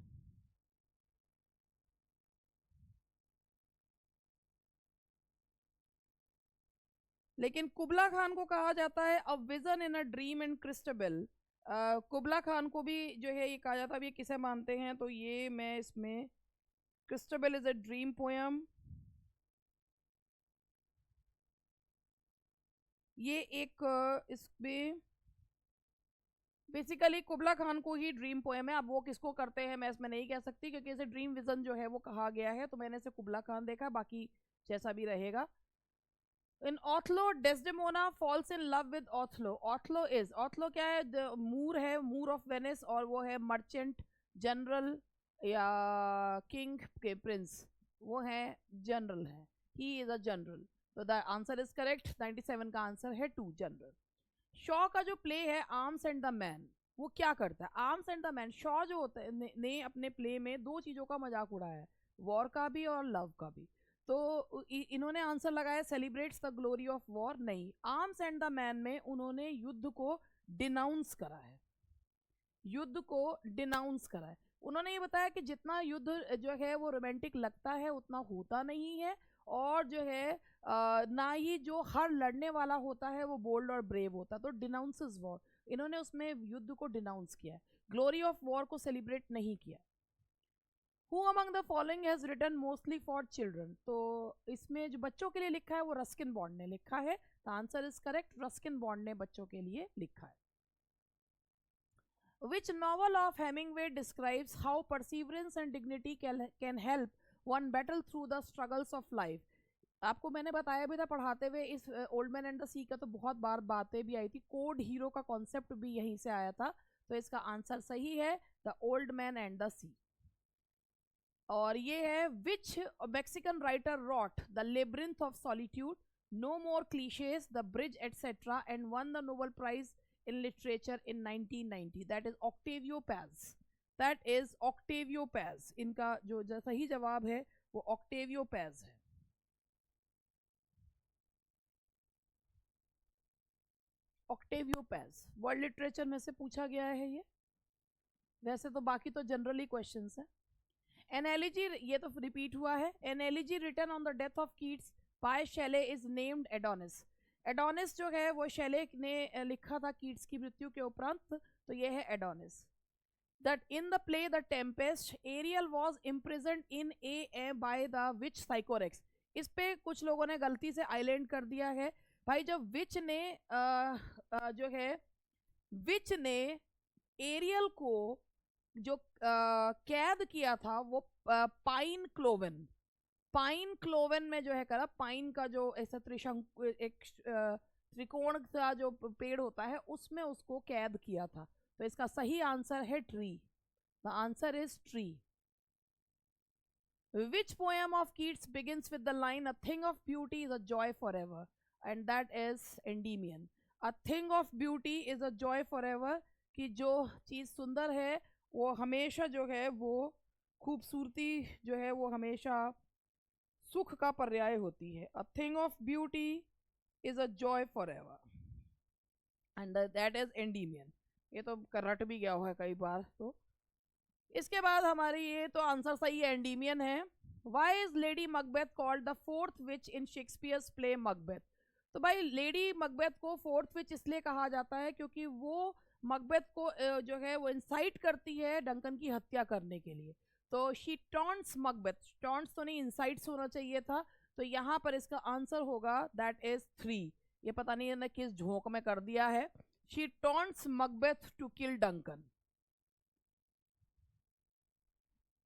लेकिन कुबला खान को कहा जाता है a vision in a dream in Christabel. Kubla Khan को भी जो है ये कहा जाता है, अब ये किसे मानते हैं, तो ये मैं इसमें Christabel is a dream poem, ये एक इसमें बेसिकली कुबला खान को ही ड्रीम पोएम है। अब वो किसको करते हैं मैं इसमें नहीं कह सकती, क्योंकि इसे ड्रीम विजन जो है वो कहा गया है, तो मैंने इसे कुबला खान देखा, बाकी जैसा भी रहेगा। In Othello Desdemona falls in love with Othello, Othello क्या है, मूर है, मूर ऑफ वेनिस, और वो है मर्चेंट जनरल या किंग के प्रिंस, वो है जनरल है, ही इज अ जनरल। तो द आंसर इज करेक्ट, 97 का आंसर है 2, जनरल। शॉ का जो प्ले है आर्म्स एंड द मैन, वो क्या करता है, arms and the man, Shaw जो होता है ने अपने प्ले में दो चीजों का मजाक उड़ाया है, वॉर का भी और लव का भी। तो इन्होंने आंसर लगाया celebrates the glory of war, नहीं, आर्म्स एंड द मैन में उन्होंने युद्ध को डिनाउंस करा है, युद्ध को डिनाउंस करा है। उन्होंने ये बताया कि जितना युद्ध जो है वो रोमांटिक लगता है उतना होता नहीं है, और जो है ना ही जो हर लड़ने वाला होता है वो बोल्ड और ब्रेव होता, तो डिनाउंसेस वॉर, इन्होंने उसमें युद्ध को डिनाउंस किया है, ग्लोरी ऑफ वॉर को सेलिब्रेट नहीं किया। Who among the following has written mostly for children, तो इसमें जो बच्चों के लिए लिखा है वो रस्किन बॉन्ड ने लिखा है, the answer is correct, Ruskin bond ने बच्चों के लिए लिखा है। Which novel of Hemingway describes how perseverance and dignity can help one battle through the struggles of life? आपको मैंने बताया भी था पढ़ाते हुए, इस ओल्ड मैन एंड द सी का तो बहुत बार बातें भी आई थी, कोड हीरो का कॉन्सेप्ट भी यहीं से आया था, तो इसका आंसर सही है the old man and the sea. और ये है which Mexican writer wrote the labyrinth of solitude, no more cliches, the bridge etcetera, and won the Nobel prize in literature in 1990, that is Octavio Paz, that is Octavio Paz, इनका जो सही जवाब है वो Octavio Paz है। Octavio Paz वर्ल्ड लिटरेचर में से पूछा गया है ये, वैसे तो बाकी तो जनरली क्वेश्चंस है। एनालॉजी, ये तो रिपीट हुआ है, analogy written on the death of Keats by Shelley is named Adonais, Adonais जो है वो शेले ने लिखा था कीट्स की मृत्यु के उपरांत, तो ये है Adonis. That in the play The Tempest, Ariel was imprisoned in a by the witch Sycorax. इस पे कुछ लोगों ने गलती से आइलैंड कर दिया है भाई. जब विच ने जो है विच ने एरियल को जो कैद किया था वो पाइन क्लोवन में जो है करा. पाइन का जो ऐसा त्रिशंकु एक त्रिकोण का जो पेड़ होता है उसमें उसको कैद किया था. तो इसका सही आंसर है tree. The answer is tree. Which poem of Keats begins with the line a thing of beauty is a joy for ever, and that is Endymion. A thing of beauty is a joy for ever, कि जो चीज सुंदर है वो हमेशा जो है वो खूबसूरती जो है वो हमेशा सुख का पर्याय होती है. A thing of beauty is a joy for ever, and that is Endymion. ये तो रट भी गया हुआ है कई बार. तो इसके बाद हमारी ये तो आंसर सही है, एंडीमियन है. Why is Lady Macbeth called the fourth witch in Shakespeare's play Macbeth? तो भाई लेडी मकबेथ को फोर्थ विच इसलिए कहा जाता है क्योंकि वो मकबेथ को जो है वो इंसाइट करती है डंकन की हत्या करने के लिए. तो शी टॉन्ट्स मकबेथ. टॉन्ट्स तो नहीं, इंसाइट्स होना चाहिए था. तो यहाँ पर इसका आंसर होगा दैट इज 3. ये पता नहीं इन्होंने किस झोंक में कर दिया है. She taunts Macbeth to kill Duncan.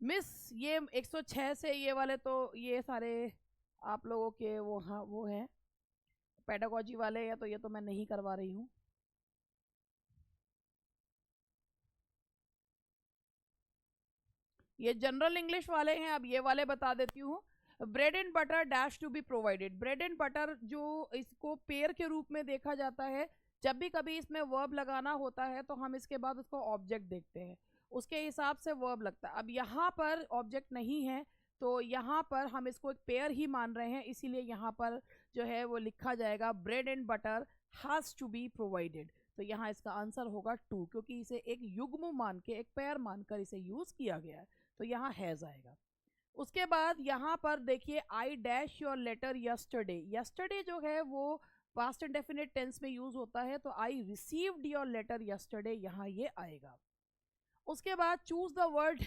Miss ये 106 से ये वाले तो ये सारे आप लोगों के वो, हाँ वो हैं पेडागोजी वाले, या तो ये तो मैं नहीं करवा रही हूँ. ये जनरल इंग्लिश वाले हैं. अब ये वाले बता देती हूँ. Bread and butter dash to be provided. Bread and butter जो इसको पेयर के रूप में देखा जाता है. जब भी कभी इसमें वर्ब लगाना होता है तो हम इसके बाद उसको ऑब्जेक्ट देखते हैं, उसके हिसाब से वर्ब लगता है. अब यहाँ पर ऑब्जेक्ट नहीं है तो यहाँ पर हम इसको एक पेयर ही मान रहे हैं, इसीलिए यहाँ पर जो है वो लिखा जाएगा bread and butter has to be provided. तो यहाँ इसका आंसर होगा 2, क्योंकि इसे एक युग्म मान के एक पेयर मानकर इसे यूज किया गया है. तो यहाँ हैज़ आएगा. उसके बाद यहाँ पर देखिए I dash your letter yesterday. Yesterday जो है वो पास्ट इंडेफिनिट टेंस में यूज होता है. तो I received your letter yesterday, यहाँ ये आएगा. उसके बाद choose the word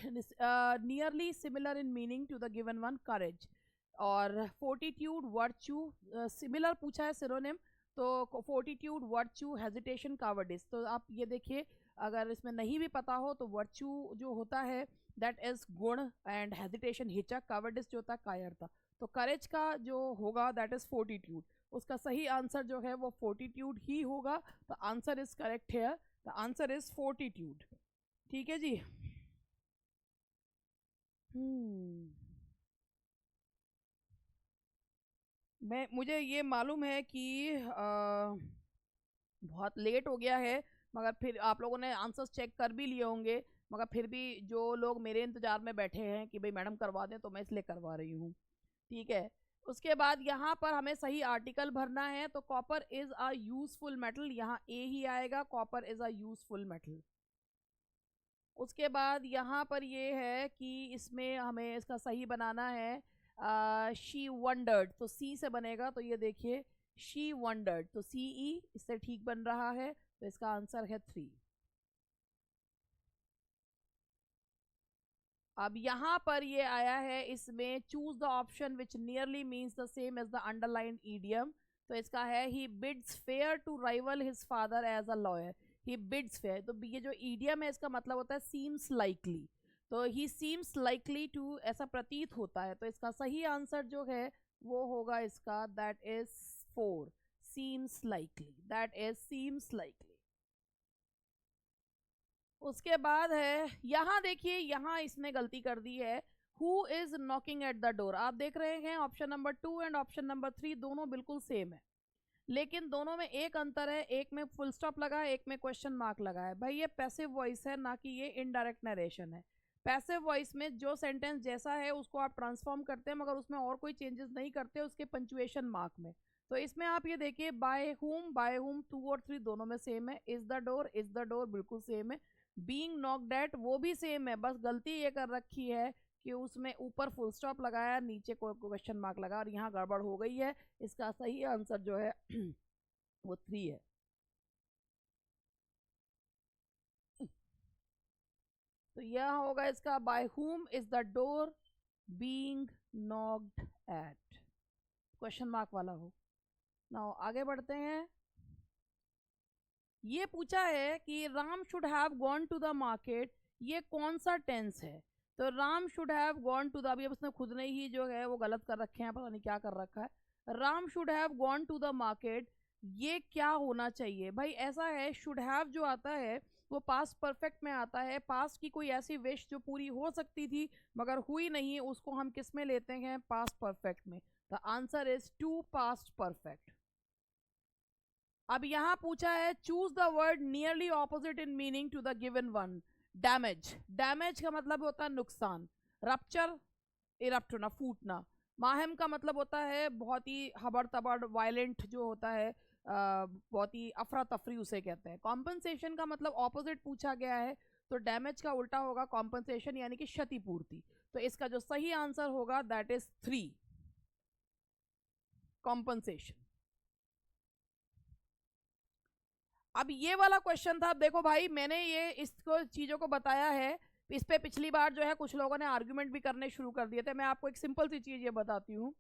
nearly similar in meaning to the given one. Courage और फोर्टिट्यूड, वर्च्यू सिमिलर पूछा है सिनोनिम. तो फोर्टिट्यूड, वर्च्यू, हेजिटेशन, कावर्डिस. तो आप ये देखिए अगर इसमें नहीं भी पता हो तो वर्च्यू जो होता है दैट इज गुण, एंड हेजिटेशन हिचक, कावर्डिस जो होता है कायरता. तो करेज का जो होगा दैट इज फोर्टिट्यूड. उसका सही आंसर जो है वो फोर्टिट्यूड ही होगा. तो answer is correct here. The answer is fortitude. ठीक है जी. मुझे ये मालूम है कि बहुत लेट हो गया है, मगर फिर आप लोगों ने आंसर्स चेक कर भी लिए होंगे, मगर फिर भी जो लोग मेरे इंतजार में बैठे हैं कि भाई मैडम करवा दें, तो मैं इसलिए करवा रही हूँ. ठीक है. उसके बाद यहाँ पर हमें सही आर्टिकल भरना है. तो copper is a useful metal, यहाँ ए ही आएगा. Copper is a useful metal. उसके बाद यहाँ पर ये है कि इसमें हमें इसका सही बनाना है. शी वंडर्ड, तो सी से बनेगा. तो ये देखिए शी वंडर्ड, तो सी ई इससे ठीक बन रहा है. तो इसका आंसर है 3. अब यहाँ पर ये आया है इसमें choose the option which nearly means the same as the underline idiom. तो इसका है he bids fair to rival his father as a lawyer. He bids fair, तो ये जो ईडियम है इसका मतलब होता है सीम्स लाइकली. तो ही सीम्स लाइकली टू, ऐसा प्रतीत होता है. तो इसका सही आंसर जो है वो होगा इसका that is 4. Seems likely, that is seems likely. उसके बाद है यहाँ देखिए, यहाँ इसने गलती कर दी है. Who is knocking at the door. आप देख रहे हैं option number 2 and option number 3 दोनों बिल्कुल सेम है, लेकिन दोनों में एक अंतर है. एक में फुल स्टॉप लगा है, एक में क्वेश्चन मार्क लगा है. भाई ये पैसिव वॉइस है, ना कि ये इनडायरेक्ट नरेशन है. पैसिव वॉइस में जो सेंटेंस जैसा है उसको आप ट्रांसफॉर्म करते हैं, मगर उसमें और कोई चेंजेस नहीं करते उसके पंचुएशन मार्क में. तो इसमें आप ये देखिए बाय हुम 2 और 3 दोनों में सेम है. इज द डोर बिल्कुल सेम है. बीइंग नॉक्ड एट वो भी सेम है, बस गलती ये कर रखी है कि उसमें ऊपर फुल स्टॉप लगाया, नीचे कोई क्वेश्चन मार्क लगा, और यहाँ गड़बड़ हो गई है. इसका सही आंसर जो है वो 3 है। तो यह होगा इसका, by whom is the door being knocked eight, question mark वाला हो। नाउ आगे बढ़ते हैं। ये पूछा है कि Ram should have gone to the market, ये कौन सा टेंस है? तो Ram should have gone to the, अभी उसने खुद ने ही जो है वो गलत कर रखे हैं, पता नहीं क्या कर रखा है। Ram should have gone to the market, ये क्या होना चाहिए भाई? ऐसा है, शुड हैव जो आता है वो पास्ट परफेक्ट में आता है। पास्ट की कोई ऐसी विश जो पूरी हो सकती थी मगर हुई नहीं, उसको हम किस में लेते हैं? पास्ट परफेक्ट में। The answer is two past perfect. अब यहां पूछा है choose the word nearly opposite in meaning to the given one. Damage, damage का मतलब होता है नुकसान। रप्चर, इरप्ट होना, फूटना। माहम का मतलब होता है बहुत ही हबड़ तबड़, वायलेंट जो होता है, बहुत ही अफरा तफरी उसे कहते हैं। कॉम्पनसेशन का मतलब ऑपोजिट पूछा गया है, तो डैमेज का उल्टा होगा कॉम्पनसेशन, यानी कि क्षतिपूर्ति। तो इसका जो सही आंसर होगा दैट इज 3, कॉम्पनसेशन। अब ये वाला क्वेश्चन था, देखो भाई मैंने ये इसको चीजों को बताया है, इस पे पिछली बार जो है कुछ लोगों ने आर्ग्यूमेंट भी करने शुरू कर दिए थे। मैं आपको एक सिंपल सी चीज ये बताती हूँ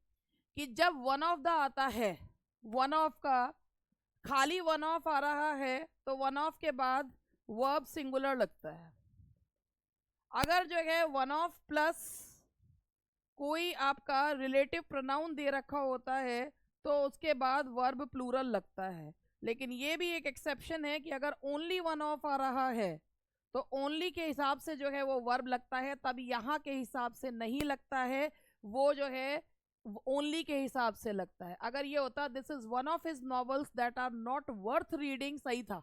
कि जब वन ऑफ द आता है, वन ऑफ का खाली वन ऑफ आ रहा है तो वन ऑफ के बाद वर्ब सिंगुलर लगता है। अगर जो है वन ऑफ प्लस कोई आपका रिलेटिव प्रोनाउन दे रखा होता है तो उसके बाद वर्ब प्लूरल लगता है। लेकिन ये भी एक एक्सेप्शन है कि अगर ओनली वन ऑफ आ रहा है तो ओनली के हिसाब से जो है वो वर्ब लगता है, तब यहाँ के हिसाब से नहीं लगता है, वो जो है ओनली के हिसाब से लगता है। अगर ये होता this is one of his novels that are not worth reading, सही था,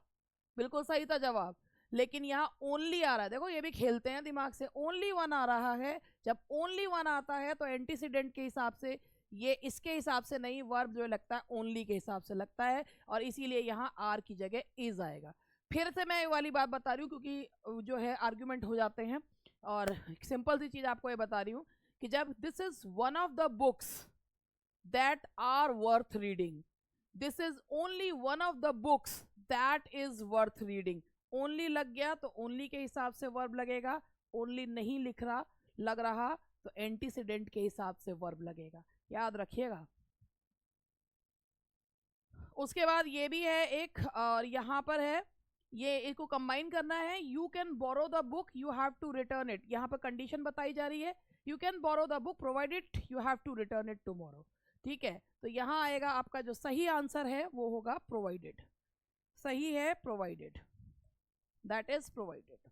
बिल्कुल सही था जवाब। लेकिन यहाँ ओनली आ रहा है, देखो ये भी खेलते हैं दिमाग से, ओनली वन आ रहा है। जब ओनली वन आता है तो एंटीसीडेंट के हिसाब से ये इसके हिसाब से नहीं, वर्ब जो लगता है ओनली के हिसाब से लगता है, और इसीलिए यहाँ आर की जगह इज आएगा। फिर से मैं ये वाली बात बता रही हूँ क्योंकि जो है आर्ग्यूमेंट हो जाते हैं, और सिंपल सी चीज आपको ये बता रही हूँ कि जब this is one of the books that are worth reading, this is only one of the books that is worth reading, only लग गया तो ओनली के हिसाब से वर्ब लगेगा, ओनली नहीं लिख रहा लग रहा तो एंटीसीडेंट के हिसाब से वर्ब लगेगा, याद रखिएगा। उसके बाद ये भी है एक, और यहाँ पर है, ये इसको कंबाइन करना है। You can borrow the book, you have to return it, यहाँ पर कंडीशन बताई जा रही है, you can borrow the book provided you have to return it tomorrow. ठीक है, तो यहाँ आएगा आपका जो सही आंसर है वो होगा प्रोवाइडेड, सही है प्रोवाइडेड, दैट इज प्रोवाइडेड।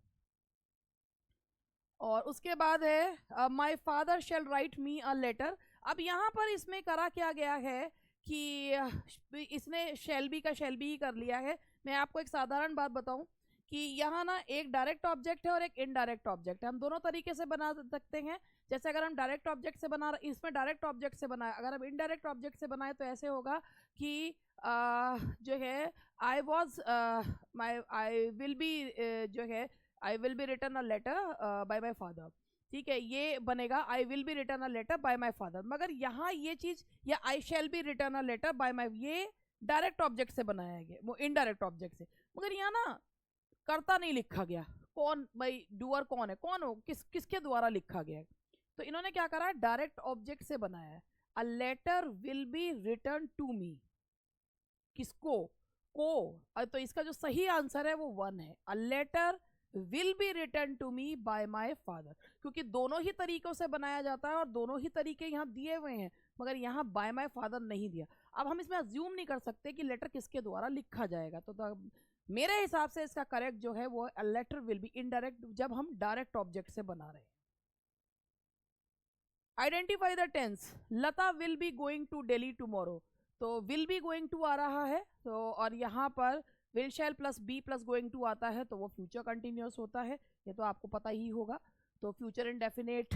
और उसके बाद है my father shall write me a letter. अब यहाँ पर इसमें करा क्या गया है कि इसने शेल बी का शेल बी ही कर लिया है। मैं आपको एक साधारण बात बताऊं कि यहाँ ना एक डायरेक्ट ऑब्जेक्ट है और एक इनडायरेक्ट ऑब्जेक्ट है, हम दोनों तरीके से बना सकते हैं। जैसे अगर हम डायरेक्ट ऑब्जेक्ट से बना, इसमें डायरेक्ट ऑब्जेक्ट से बनाए, अगर हम इनडायरेक्ट ऑब्जेक्ट से बनाए तो ऐसे होगा कि जो है I was I will be जो है I will be return a letter by my father. ठीक है, ये बनेगा I will be return a letter by my father, मगर यहाँ ये चीज या I shall be return a letter by my, ये डायरेक्ट ऑब्जेक्ट से बनाया गया, वो इनडायरेक्ट ऑब्जेक्ट से, मगर यहाँ ना कर्ता नहीं लिखा गया, कौन भाई डूअर कौन है, कौन हो, किसके द्वारा लिखा गया है। तो इन्होंने क्या करा है, डायरेक्ट ऑब्जेक्ट से बनाया है। A letter will be return to me, किसको, को, तो इसका जो सही आंसर है वो 1 है। A letter will be return to me by my father, क्योंकि दोनों ही तरीकों से बनाया जाता है और दोनों ही तरीके यहाँ दिए हुए हैं, मगर यहाँ बाय माई फादर नहीं दिया। अब हम इसमें अज्यूम नहीं कर सकते कि लेटर किसके द्वारा लिखा जाएगा, तो मेरे हिसाब से इसका करेक्ट जो है वो लेटर विल बी इनडायरेक्ट, जब हम डायरेक्ट ऑब्जेक्ट से बना रहे हैं। Identify the tense, Lata will be going to Delhi tomorrow, तो विल बी गोइंग टू आ रहा है, तो और यहाँ पर will shall plus be plus going to आता है तो वो फ्यूचर कंटिन्यूस होता है, ये तो आपको पता ही होगा। तो फ्यूचर इंडेफिनेट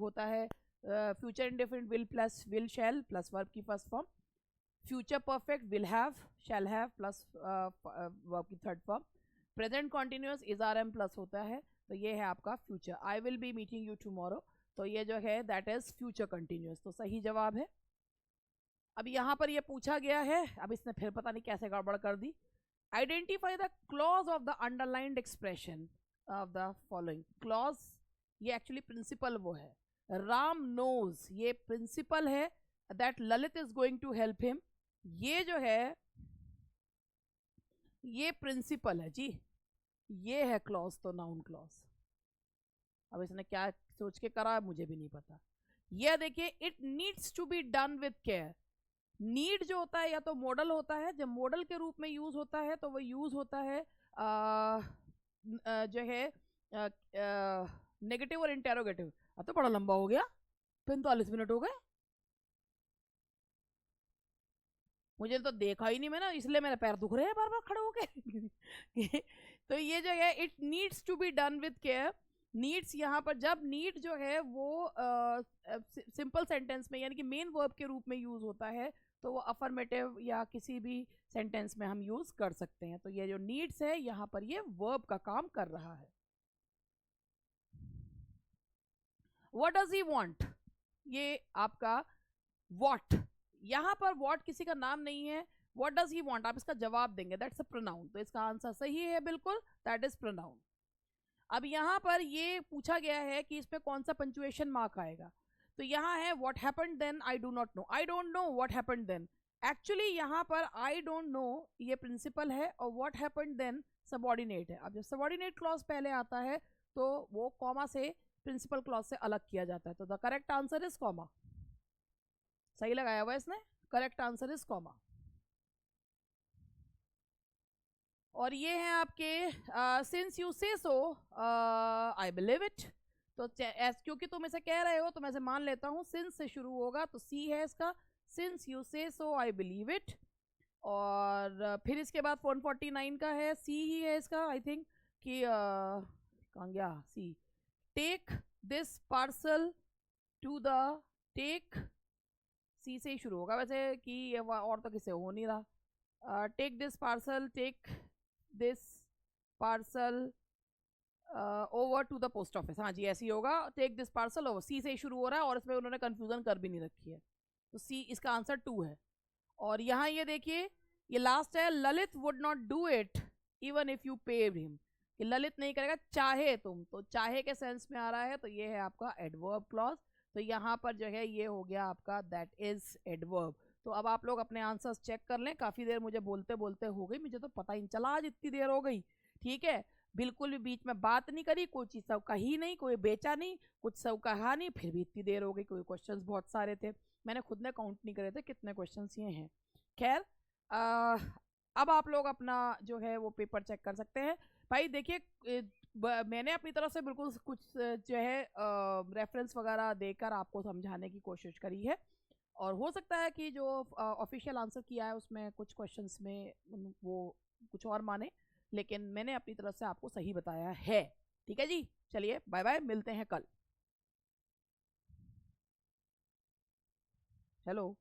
होता है, future indefinite will plus will shall plus verb की first form, future perfect will have shall have plus verb की third form, present continuous is are am plus होता है, तो ये है आपका future. I will be meeting you tomorrow, तो ये जो है दैट इज फ्यूचर कंटिन्यूस, तो सही जवाब है। अब यहाँ पर ये पूछा गया है, अब इसने फिर पता नहीं कैसे गड़बड़ कर दी। Identify the clause of the underlined expression of the following. Clause ये एक्चुअली प्रिंसिपल वो है, राम नोज ये प्रिंसिपल है that Lalit is going to help him. ये जो है ये प्रिंसिपल है जी, ये है क्लॉज, तो नाउन क्लॉज। अब इसने क्या सोच के करा मुझे भी नहीं पता। ये देखिए, it needs to be done with care. Need जो होता है या तो मॉडल होता है, जब मॉडल के रूप में यूज होता है तो वो यूज होता है जो है नेगेटिव और इंटेरोगेटिव। अब तो बड़ा लंबा हो गया, 45 मिनट हो गए, मुझे तो देखा ही नहीं मैंने, इसलिए मेरे पैर दुख रहे हैं बार बार खड़े होके। तो ये जो है it needs to be done with care. Needs यहाँ पर जब नीड जो है वो सिंपल सेंटेंस में यानी कि मेन वर्ब के रूप में यूज होता है तो वो अफर्मेटिव या किसी भी सेंटेंस में हम यूज कर सकते हैं। तो ये जो नीड्स है यहाँ पर ये वर्ब का काम कर रहा है। व्हाट डज ही वांट, ये आपका व्हाट, यहाँ पर व्हाट किसी का नाम नहीं है। व्हाट डज ही वांट आप इसका जवाब देंगे, दैट्स अ प्रोनाउन, तो इसका आंसर सही है बिल्कुल, दैट इज प्रोनाउन। अब यहाँ पर ये पूछा गया है कि इसमें कौन सा पंचुएशन मार्क आएगा, तो यहाँ है what happened then, I do not know, I don't know what happened then. Actually यहाँ पर आई डोंट नो ये प्रिंसिपल है और व्हाट हैपेंड देन सबऑर्डिनेट है। अब जब सबऑर्डिनेट क्लॉज पहले आता है तो वो कॉमा से प्रिंसिपल क्लॉज से अलग किया जाता है, तो the correct answer is comma. सही लगाया हुआ इसने, करेक्ट आंसर इज कॉमा। और ये हैं आपके सिंस यू से सो आई बिलीव इट, तो क्योंकि तुम इसे कह रहे हो तो मैं इसे मान लेता हूँ। सिंस से शुरू होगा तो सी है इसका, सिंस यू से सो आई बिलीव इट। और फिर इसके बाद 149 का है, सी ही है इसका आई थिंक, कि कहाँ गया C, take this parcel to the, take C से ही शुरू होगा वैसे, कि और तो किसे हो नहीं रहा। Take this parcel, take this parcel over to the post office, हाँ जी ऐसे ही होगा, take this parcel over, C से ही शुरू हो रहा है और इसमें उन्होंने कंफ्यूजन कर भी नहीं रखी है, तो सी इसका आंसर 2 है। और यहाँ ये देखिए ये लास्ट है, Lalit would not do it even if you paid him, कि ललित नहीं करेगा चाहे तुम, तो चाहे के सेंस में आ रहा है, तो ये है आपका एडवर्ब क्लॉज। तो यहाँ पर जो है ये हो गया आपका दैट इज एडवर्ब। तो अब आप लोग अपने आंसर्स चेक कर लें, काफ़ी देर मुझे बोलते बोलते हो गई, मुझे तो पता ही नहीं चला आज इतनी देर हो गई। ठीक है, बिल्कुल भी बीच में बात नहीं करी, कोई चीज़ सब कही नहीं, कोई बेचा नहीं, कुछ सब कहा नहीं, फिर भी इतनी देर हो गई। कोई क्वेश्चंस बहुत सारे थे, मैंने खुद ने काउंट नहीं करे थे कितने क्वेश्चंस ये हैं। खैर अब आप लोग अपना जो है वो पेपर चेक कर सकते हैं। भाई देखिए मैंने अपनी तरफ से बिल्कुल कुछ जो है रेफरेंस वगैरह देकर आपको समझाने की कोशिश करी है, और हो सकता है कि जो ऑफिशियल आंसर किया है उसमें कुछ क्वेश्चंस में वो कुछ और माने, लेकिन मैंने अपनी तरफ से आपको सही बताया है। ठीक है जी, चलिए बाय बाय, मिलते हैं कल। हेलो।